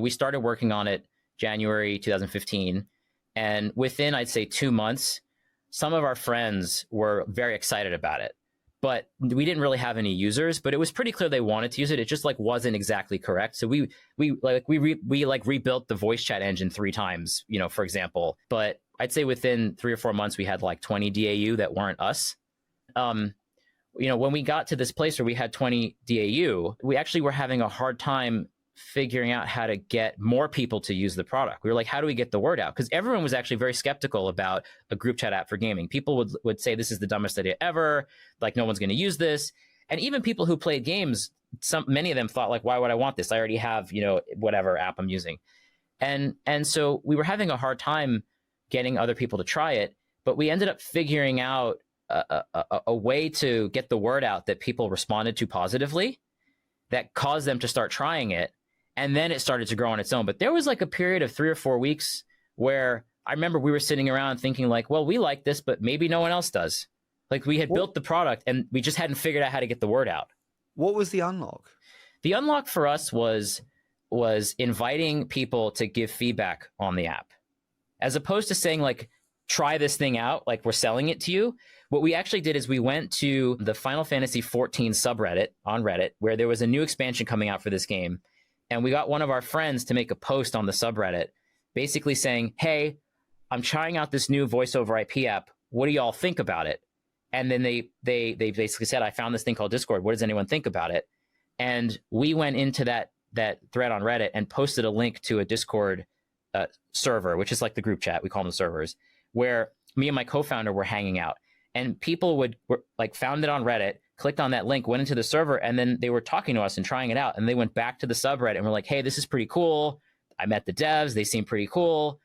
We started working on it January 2015. And within, I'd say 2 months, some of our friends were very excited about it. But we didn't really have any users, but it was pretty clear they wanted to use it. It just like wasn't exactly correct. So we rebuilt the voice chat engine 3 times, for example. But I'd say within 3 or 4 months, we had like 20 DAU that weren't us. When we got to this place where we had 20 DAU, we actually were having a hard time figuring out how to get more people to use the product. We were like, how do we get the word out? Because everyone was actually very skeptical about a group chat app for gaming. People would say this is the dumbest idea ever. Like, no one's going to use this. And even people who played games, many of them thought like, why would I want this? I already have, whatever app I'm using. And so we were having a hard time getting other people to try it, but we ended up figuring out a way to get the word out that people responded to positively that caused them to start trying it. And then it started to grow on its own. But there was like a period of 3 or 4 weeks where I remember we were sitting around thinking like, well, we like this, but maybe no one else does. Like we had built the product and we just hadn't figured out how to get the word out. What was the unlock? The unlock for us was inviting people to give feedback on the app. As opposed to saying like, try this thing out, like we're selling it to you. What we actually did is we went to the Final Fantasy XIV subreddit on Reddit, where there was a new expansion coming out for this game. And we got one of our friends to make a post on the subreddit, basically saying, hey, I'm trying out this new voice over IP app. What do y'all think about it? And then they basically said, I found this thing called Discord. What does anyone think about it? And we went into that thread on Reddit and posted a link to a Discord server, which is like the group chat. We call them servers, where me and my co-founder were hanging out. And people were found it on Reddit, clicked on that link, went into the server, and then they were talking to us and trying it out. And they went back to the subreddit and were like, hey, this is pretty cool. I met the devs. They seem pretty cool.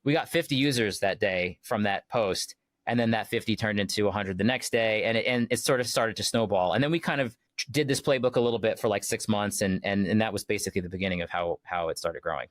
We got 50 users that day from that post. And then that 50 turned into 100 the next day. And it sort of started to snowball. And then we kind of did this playbook a little bit for like 6 months. And that was basically the beginning of how it started growing.